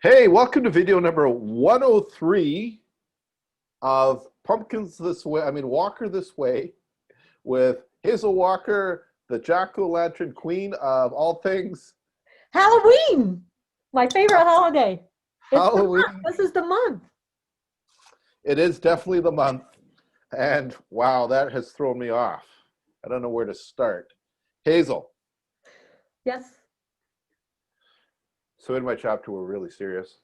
Hey, welcome to video number 103 of Pumpkins This Way, Walker This Way, with Hazel Walker, the Jack-o'-lantern queen of all things Halloween, my favorite holiday. It's the month. Halloween. This is the month. It is definitely the month, and wow, that has thrown me off. I don't know where to start. Hazel, Yes. so in my chapter, we're really serious.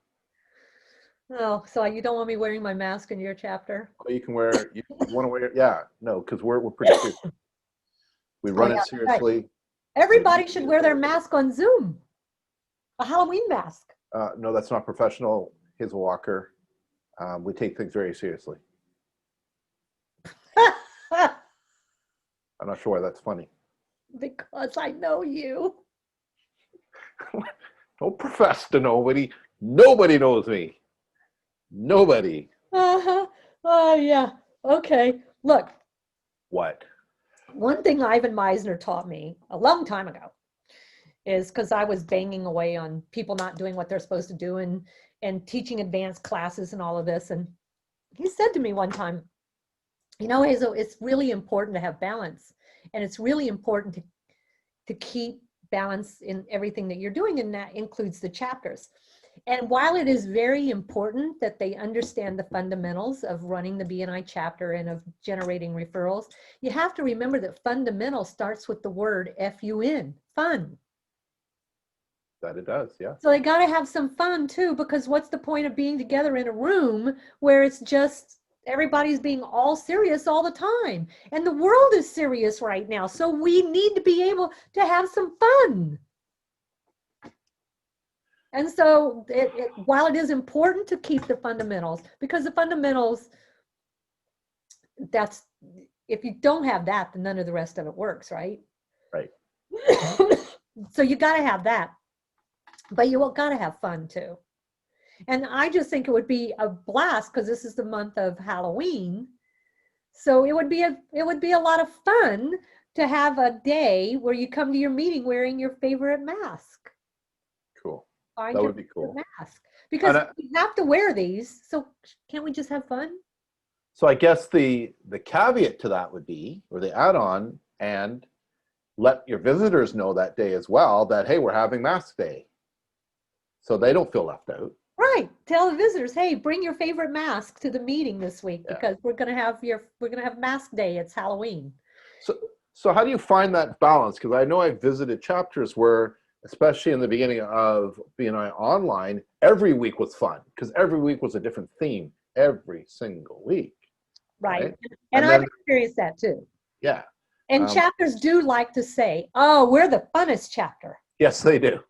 Oh, so you don't want me wearing my mask in your chapter? Oh, you can wear, you want to wear, yeah, no, because we're pretty serious. We run yeah, it seriously. right. Everybody should wear their mask on Zoom. A Halloween mask. No, that's not professional, Hazel Walker. We take things very seriously. I'm not sure why that's funny. Because I know you. Don't profess to nobody. Nobody knows me. Nobody. Uh-huh. Oh, yeah. Okay. Look, What? one thing Ivan Meisner taught me a long time ago is because I was banging away on people not doing what they're supposed to do and teaching advanced classes and all of this. And he said to me one time, you know, Hazel, it's really important to have balance. And it's really important to keep balance in everything that you're doing. And that includes the chapters. And while it is very important that they understand the fundamentals of running the BNI chapter and of generating referrals, you have to remember that fundamental starts with the word F-U-N, fun. That it does, yeah. So they got to have some fun too, because what's the point of being together in a room where it's just everybody's being all serious all the time? And the world is serious right now. So we need to be able to have some fun. And so while it is important to keep the fundamentals, because the fundamentals, that's, if you don't have that, then none of the rest of it works, right? Right. So you got to have that, but you got to have fun too. And I just think it would be a blast because this is the month of Halloween. So it would be a lot of fun to have a day where you come to your meeting wearing your favorite mask. Cool. Find that your would be cool. Mask. Because we have to wear these. So can't we just have fun? So I guess the caveat to that would be, or the add-on, and let your visitors know that day as well that, hey, we're having mask day. So they don't feel left out. Right. Tell the visitors, hey, bring your favorite mask to the meeting this week because we're gonna have mask day. It's Halloween. So how do you find that balance? Because I know I've visited chapters where, especially in the beginning of BNI Online, every week was fun because every week was a different theme every single week. Right. And I've experienced that too. Yeah. And chapters do like to say, oh, we're the funnest chapter. Yes, they do.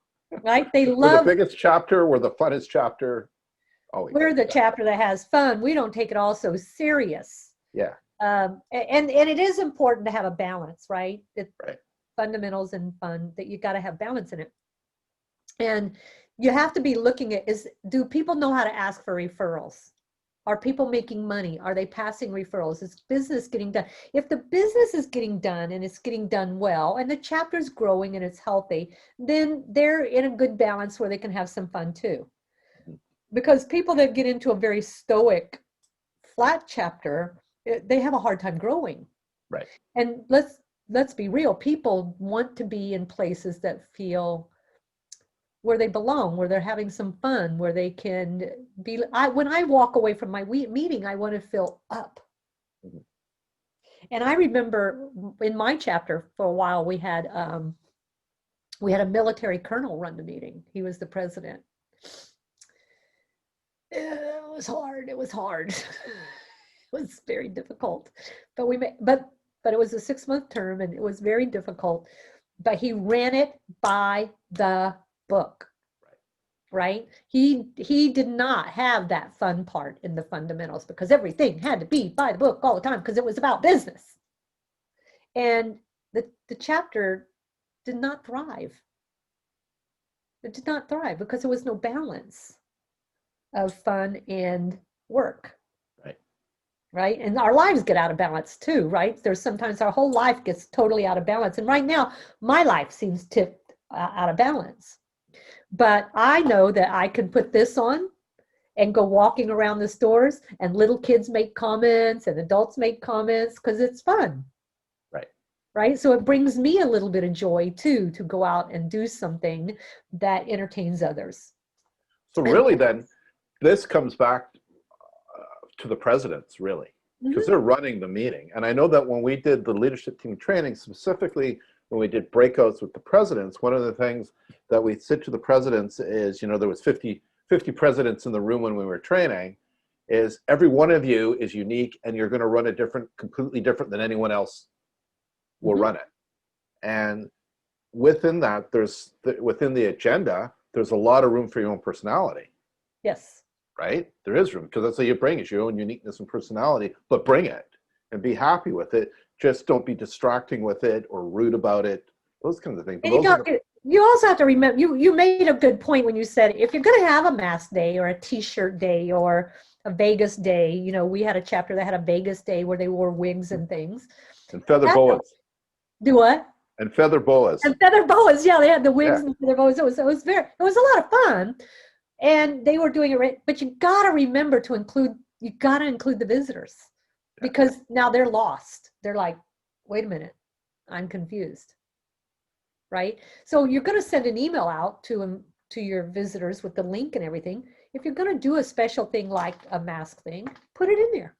Right? They we're love the biggest chapter, we're the funnest chapter. Always. We're the chapter that has fun. We don't take it all so serious. Yeah. And it is important to have a balance, right? Right. Fundamentals and fun, that you got to have balance in it. And you have to be looking at, do people know how to ask for referrals? Are people making money? Are they passing referrals? Is business getting done? If the business is getting done and it's getting done well and the chapter's growing and it's healthy, then they're in a good balance where they can have some fun too. Because people that get into a very stoic, flat chapter, they have a hard time growing. Right. And let's be real. People want to be in places that feel where they belong, where they're having some fun, where they can be. When I walk away from my meeting, I want to feel up. Mm-hmm. And I remember in my chapter for a while, we had a military colonel run the meeting. He was the president. It was hard. It was hard. It was very difficult. But it was a 6-month term and it was very difficult. But he ran it by the book. Right? He did not have that fun part in the fundamentals because everything had to be by the book all the time because it was about business. And the chapter did not thrive. It did not thrive because there was no balance of fun and work. Right? And our lives get out of balance too, right? There's sometimes our whole life gets totally out of balance. And right now, my life seems tipped out of balance. But I know that I can put this on and go walking around the stores, and little kids make comments and adults make comments because it's fun. Right. Right. So it brings me a little bit of joy too, to go out and do something that entertains others. So And really then, this comes back to the presidents, really, because Mhm. they're running the meeting. And I know that when we did the leadership team training, specifically when we did breakouts with the presidents, one of the things that we said to the presidents is, you know, there was 50 presidents in the room when we were training, is every one of you is unique and you're going to run it different, completely different than anyone else will Mhm. run it. And within that, within the agenda, there's a lot of room for your own personality. Yes. Right? There is room, because that's how you bring it, your own uniqueness and personality, but bring it and be happy with it. Just don't be distracting with it or rude about it, those kinds of things. But And those are the, you also have to remember, you made a good point when you said, if you're going to have a mask day or a t-shirt day or a Vegas day, you know, we had a chapter that had a Vegas day where they wore wigs and things. and feather That, boas. do what? And feather boas. And feather boas. Yeah, they had the wigs Yeah. and feather boas. It was a lot of fun. And they were doing it right. But you got to remember to include the visitors, because now they're lost. They're like, wait a minute, I'm confused. Right? So you're going to send an email out to your visitors with the link and everything. If you're going to do a special thing like a mask thing, put it in there.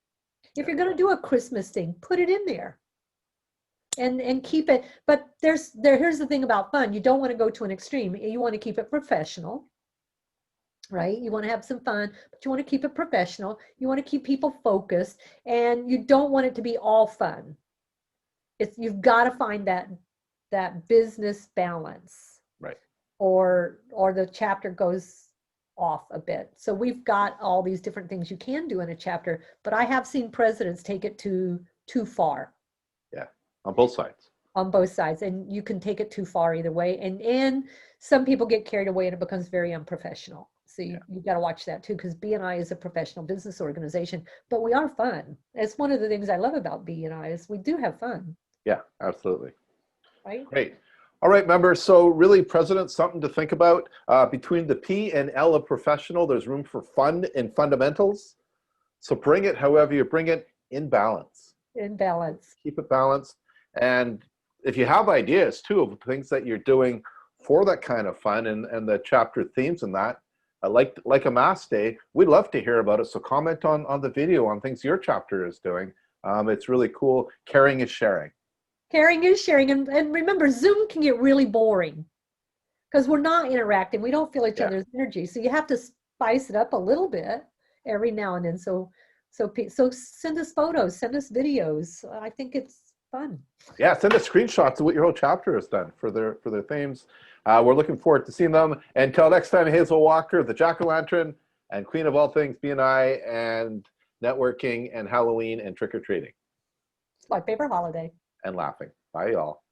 If you're going to do a Christmas thing, put it in there. And keep it. But here's the thing about fun. You don't want to go to an extreme. You want to keep it professional. Right? You want to have some fun, but you want to keep it professional. You want to keep people focused, and you don't want it to be all fun. You've got to find that business balance. Right. Or the chapter goes off a bit. So we've got all these different things you can do in a chapter, but I have seen presidents take it too far. Yeah. On both sides. On both sides, and you can take it too far either way. And some people get carried away and it becomes very unprofessional. So you got to watch that too, because BNI is a professional business organization, but we are fun. It's one of the things I love about BNI is we do have fun. Yeah, absolutely. Right? Great. All right, members. So really, presidents, something to think about. Between the P and L of professional, there's room for fun and fundamentals. So bring it however you bring it, in balance. In balance. Keep it balanced. And if you have ideas too of things that you're doing for that kind of fun and the chapter themes and that, like a mass day, we'd love to hear about it. So comment on the video on things your chapter is doing. It's really cool. Caring is sharing. Caring is sharing. And remember, Zoom can get really boring because we're not interacting. We don't feel each other's energy. So you have to spice it up a little bit every now and then. So send us photos, send us videos. I think it's fun. Yeah, send us screenshots of what your whole chapter has done for their themes. We're looking forward to seeing them. Until next time, Hazel Walker, the Jack-o'-lantern and queen of all things BNI and networking and Halloween and trick-or-treating. It's my favorite holiday. And laughing. Bye, y'all.